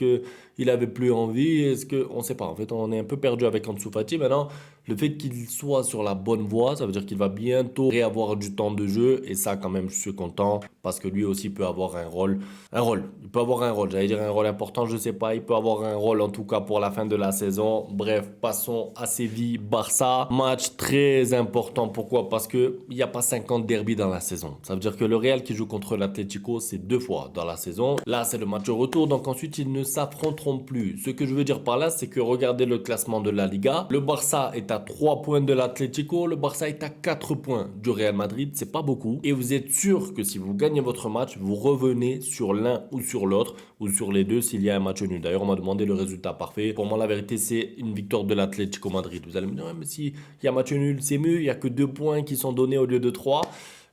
qu'il avait plus envie? Est-ce que on sait pas. En fait, on est un peu perdu avec Ansu Fati. Maintenant, le fait qu'il soit sur la bonne voie, ça veut dire qu'il va bientôt réavoir du temps de jeu. Et ça, quand même, je suis content parce que lui aussi peut avoir un rôle. Un rôle. Il peut avoir un rôle. J'allais dire un rôle important, je sais pas. Il peut avoir un rôle en tout cas pour la fin de la saison. Bref, passons à Séville, Barça. Match très important. Pourquoi? Parce que il n'y a pas 50 derbies dans la saison. Ça veut dire que le Real qui joue contre l'Atlético, c'est 2 fois dans la saison. Là, c'est le match retour. Donc ensuite, ils ne s'affronteront plus. Ce que je veux dire par là, c'est que regardez le classement de la Liga. Le Barça est à 3 points de l'Atlético. Le Barça est à 4 points du Real Madrid. C'est pas beaucoup. Et vous êtes sûr que si vous gagnez votre match, vous revenez sur l'un ou sur l'autre ou sur les deux s'il y a un match nul. D'ailleurs, on m'a demandé le résultat parfait. Pour moi, la vérité, c'est une victoire de l'Atlético Madrid. Vous allez me dire, ouais, mais s'il y a match nul, c'est mieux. Il n'y a que 2 points qui sont donnés au lieu de 3.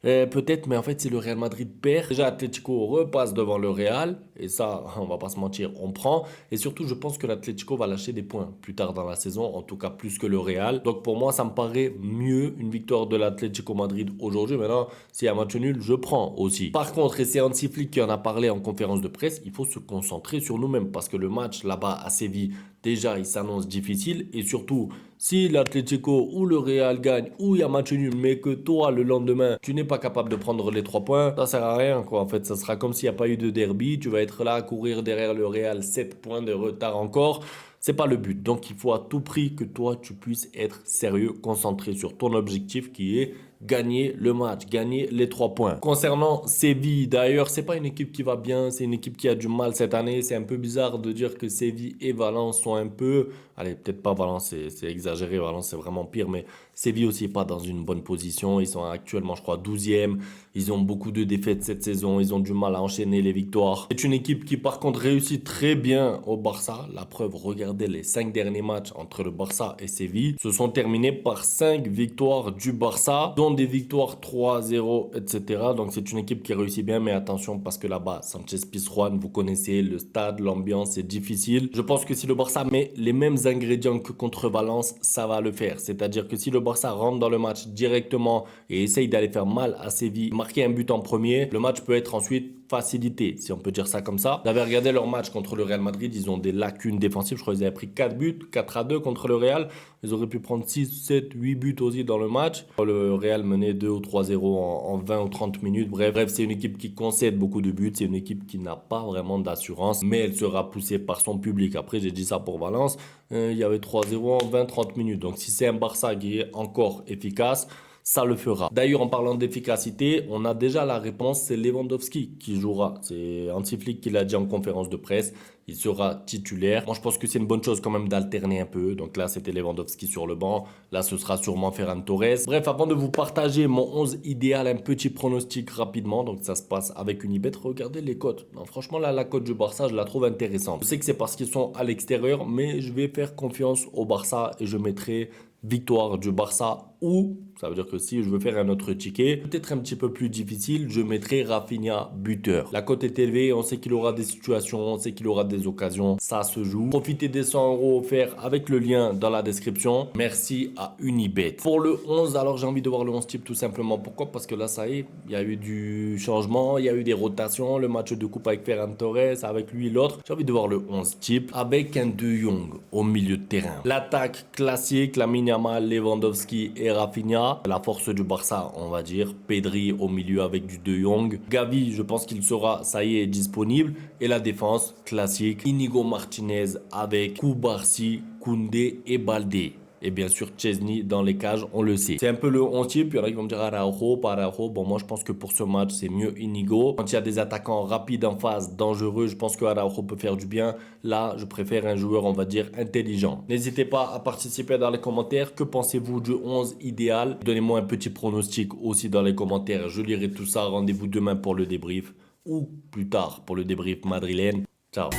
Peut-être, mais en fait, si le Real Madrid perd, déjà Atlético repasse devant le Real, et ça, on va pas se mentir, on prend. Et surtout, je pense que l'Atlético va lâcher des points plus tard dans la saison, en tout cas plus que le Real. Donc pour moi, ça me paraît mieux une victoire de l'Atlético Madrid aujourd'hui. Maintenant, s'il y a un match nul, je prends aussi. Par contre, et c'est Hansi Flick qui en a parlé en conférence de presse, il faut se concentrer sur nous-mêmes, parce que le match là-bas à Séville, déjà, il s'annonce difficile, et surtout, si l'Atlético ou le Real gagne ou il y a match nul, mais que toi, le lendemain, tu n'es pas capable de prendre les 3 points, ça sert à rien, quoi. En fait, ça sera comme s'il n'y a pas eu de derby. Tu vas être là à courir derrière le Real, 7 points de retard encore. C'est pas le but. Donc, il faut à tout prix que toi, tu puisses être sérieux, concentré sur ton objectif qui est gagner le match, gagner les 3 points. Concernant Séville, d'ailleurs, c'est pas une équipe qui va bien, c'est une équipe qui a du mal cette année. C'est un peu bizarre de dire que Séville et Valence sont un peu, allez, peut-être pas Valence, c'est exagéré, Valence c'est vraiment pire, mais Séville aussi n'est pas dans une bonne position. Ils sont actuellement, je crois, 12e. Ils ont beaucoup de défaites cette saison. Ils ont du mal à enchaîner les victoires. C'est une équipe qui, par contre, réussit très bien au Barça. La preuve, regardez les 5 derniers matchs entre le Barça et Séville. Se sont terminés par 5 victoires du Barça, dont des victoires 3-0, etc. Donc, c'est une équipe qui réussit bien. Mais attention, parce que là-bas, Sanchez-Pizjuan, vous connaissez le stade, l'ambiance, c'est difficile. Je pense que si le Barça met les mêmes ingrédients que contre Valence, ça va le faire. C'est-à-dire que si le Barça rentre dans le match directement et essaye d'aller faire mal à Séville, marquer un but en premier, le match peut être ensuite facilité, si on peut dire ça comme ça. Vous avez regardé leur match contre le Real Madrid, ils ont des lacunes défensives. Je crois qu'ils avaient pris 4 buts, 4-2 contre le Real. Ils auraient pu prendre 6, 7, 8 buts aussi dans le match. Le Real menait 2 ou 3-0 en 20 ou 30 minutes. Bref, c'est une équipe qui concède beaucoup de buts. C'est une équipe qui n'a pas vraiment d'assurance, mais elle sera poussée par son public. Après, j'ai dit ça pour Valence. Il y avait 3-0 en 20-30 minutes. Donc, si c'est un Barça qui est encore efficace, ça le fera. D'ailleurs, en parlant d'efficacité, on a déjà la réponse, c'est Lewandowski qui jouera. C'est Hansi Flick qui l'a dit en conférence de presse. Il sera titulaire. Moi, je pense que c'est une bonne chose quand même d'alterner un peu. Donc là, c'était Lewandowski sur le banc. Là, ce sera sûrement Ferran Torres. Bref, avant de vous partager mon 11 idéal, un petit pronostic rapidement. Donc ça se passe avec Unibet. Regardez les cotes. Non, franchement, là, la cote du Barça, je la trouve intéressante. Je sais que c'est parce qu'ils sont à l'extérieur, mais je vais faire confiance au Barça et je mettrai victoire du Barça, ou ça veut dire que si je veux faire un autre ticket, peut-être un petit peu plus difficile, je mettrai Rafinha buteur. La cote est élevée, on sait qu'il aura des situations, on sait qu'il aura des occasions, ça se joue. Profitez des 100 € offerts avec le lien dans la description. Merci à Unibet. Pour le 11, alors j'ai envie de voir le 11 type tout simplement. Pourquoi? Parce que là, ça y est, il y a eu du changement, il y a eu des rotations, le match de coupe avec Ferran Torres, avec lui l'autre. J'ai envie de voir le 11 type avec un De Jong au milieu de terrain. L'attaque classique, Lamine Yamal, Lewandowski et Rafinha. La force du Barça, on va dire. Pedri au milieu avec du De Jong. Gavi, je pense qu'il sera, ça y est, disponible. Et la défense classique, Inigo Martinez avec Koubarsi, Koundé et Baldé. Et bien sûr, Chesney dans les cages, on le sait. C'est un peu le 11 type. Il y en a qui vont me dire Araujo, pas Araujo. Bon, moi, je pense que pour ce match, c'est mieux Inigo. Quand il y a des attaquants rapides en face, dangereux, je pense que Araujo peut faire du bien. Là, je préfère un joueur, on va dire, intelligent. N'hésitez pas à participer dans les commentaires. Que pensez-vous du 11 idéal? Donnez-moi un petit pronostic aussi dans les commentaires. Je lirai tout ça. Rendez-vous demain pour le débrief. Ou plus tard pour le débrief madrilène. Ciao.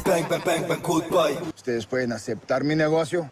Bang, bang, bang, bang, cold boy. ¿Ustedes pueden aceptar mi negocio?